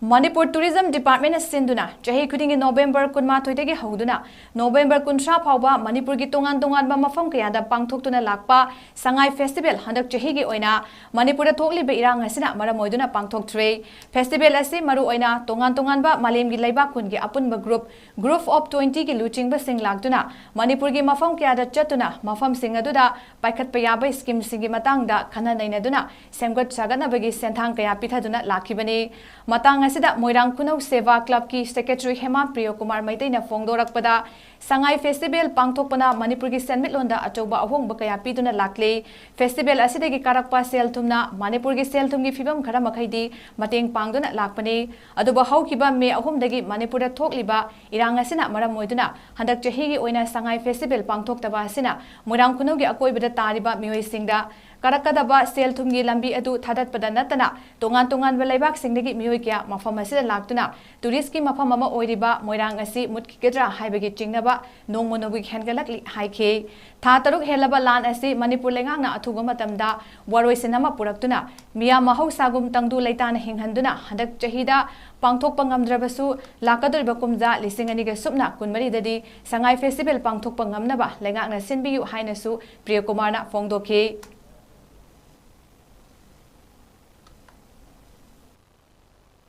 Manipur Tourism Department Sinduna, Jahi Kuding in November Kunmatoi Hauduna, November Kunsha Pauba, Manipur Gitungan Dungan Bamafam Kayada Pangtuna Lakpa, Sangai Festival, Handak Jahigi Oina, Manipur Tokli Beirang Hasina, Maramoiduna Pangtok Tray, Festival Asi Maru Oina, Tongan Tonganba, Malim Gilaiba Kungi Apunba Group of 20 Luching Basing Lagduna, Manipur Gi Mafam Kayada Chatuna, Mafam Singaduda, Paikat Payaba Skim Singi Matanga, Kana Nainaduna, Semgot Sagana Bagi Sentang Kayapitaduna Lakibani, Matang Asida Moirang Kuno Seva Club ki Secretary Hema Priyo Kumar Maitena Fongdorakpada Sangai Festival Pangtokpana Manipur ki Senmitlonda Atoba Ahong Bakaya Piduna Lakle Festival Asida ki Karakpa Seltumna Manipur ki Seltum ki Fibam Khara Makhaidi Mateng Pangduna Lakpane Aduba Haukiba Me Ahomdagi Manipur da Thokliba Irang Asina Maram Moiduna Handak Jahi gi Oina Sangai Festival Pangtoktaba Asina Moirang Kuno gi Akoibada Tariba Mioi Singda Karakadaba Seltumgi Lambi Adu Tadat Padanatana Tongan Tongan Velebak Singdagi Mioi Kya Mafam Asida Laktuna Tourist ki Mafam Mama Oiriba Moirang Asi Mutkidra Haibagi Chingnaba Nong Monobi Hengalakli Haike Tha Taruk Helaba Lan Asi Manipur Lengangna Athuba Matamda Waroi Sinama Puraktuna Mia Mahau Sagum Tangdu Laitana Hinghanduna Handak Jahida Pangthok Pangamdrabasu Lakaduriba Kumza Lisinganiga Subna Kunmari Dadi Sangai Festival Pangthok Pangamnaba Lengangna Sinbiyu Hainasu Priya Kumarna Fongdoke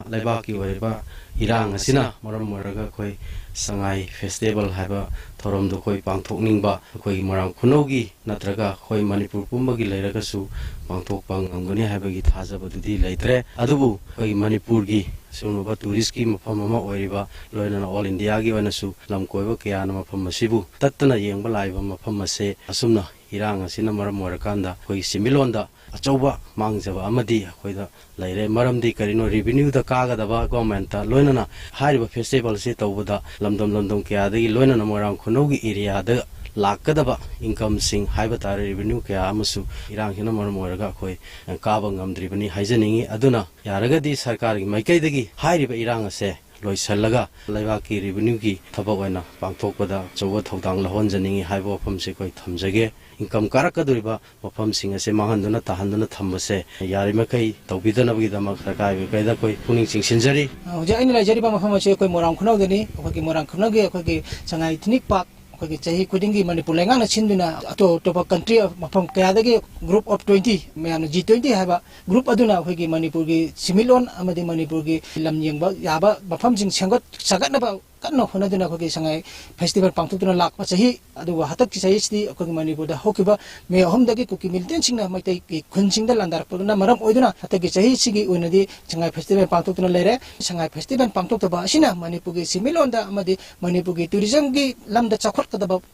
Laibaki Wariba Irang Asina Maram Maraga Koi Sangai Festival Haba Thorom do Koi Pangthok Ningba Koi Maram Kunogi Natraga Koi Manipur Pumbagi Lairagasu Pangthok Pangangani Habagi Thazabadi Laitre Adubu Koi Manipur gi Sunuba Tourist ki Mafam Mama Wariba Loina All India gi Wanasu Lam Koiba Kiana Mafam Masibu Tatana Yangba Laiba Mafam Mase Asumna Irang Asina Maram Marakanda Koi Similonda Achauba Mangjaba Amadi Koida Laire Maramdi Karino revenue the Kagadaba government Loinana Hariba Festival Sit over the London Kia the Loina Moram Konogi area the Lakadaba income sing Hibata revenue Kia Amasu Irang Hinamar Moraga Koi and Kabangam Dribani Hizeningi Aduna Yaragadi Sarkari Maikadagi Hariba Iranga se Loy Salaga Laivaki revenue ki Tabawena Bangtopada Jowa Todang Lahonjaningi Hibo from Sekoi Tamjage income Karakaduriba Mopam Sing as a Mahanduna Tahanduna Tambase Yarimakai Tobidana Vidama Sakai Vedakoi Puning Sing Sinjari Jain Jariba Mahamache Moran Kunogani Hoki Moran Kunogi Hoki Sangai Tinik Park Hoki Chahi Kudingi Manipur Lengana Chinduna to a country of Mapam Kayadagi group of 20 Man G20 have a group Aduna Hoki Manipurgi Similon Amadi Manipurgi Lam Yangba Yaba Mapam Sing Sangot Sagatnaba Kano Honaduna Hoki Sangai Festival Pangtuna Lak Pachahi Adu Hataki Sayisti Hoki Manipur the Hokiba May Homdagi Cookie Milton Singna might take Kunching the Landar Puna Maram Oduna Hataki Sahi Sigi Unadi Sangai Festival Pangtuna Lere Sangai Festival Pangtuka Bashina Manipugi Similonda Amadi Manipugi Tourism Gi Lamda Chakot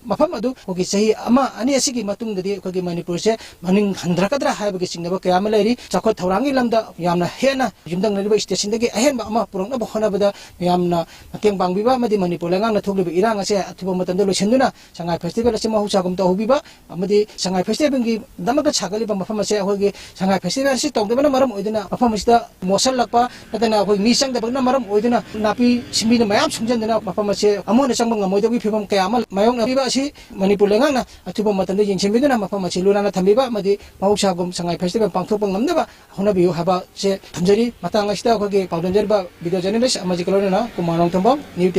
Mafamadu Hoki Sahi Ama Ani Sigi Matung the Hoki Manipur Maning Handrakadra Habagi Singaba Kamalari Chakot Horangi Lamda Yamna Hena Jundang River Station the Ahen Bama Purana Honabada Yamna Matang Bangiba Madi Manipur Langan Togi Irang as a Atubamatando Shenduna Sangai Festival Sima Husagum Tohubiba Amadi Sangai Festival Damaka Chakali Mafamase Hogi Sangai Festival Sitok the Maram Odina Mafamista Mosalapa Natana Misang the Maram Odina Napi Simina Mayam Sunjana Mafamase Amona Sambang Modogi Pibam Kayamal Mayong Abibasi Manipur Langana Atubamatando Simina Mafamasi Luna Tamiba Madi Mahusagum Sangai Festival Pangtopang Namdaba Honabi Haba Se Tamjari Matangasta Hogi Paudanjerba Video Journalist Amajikalona Kumarong Tambam New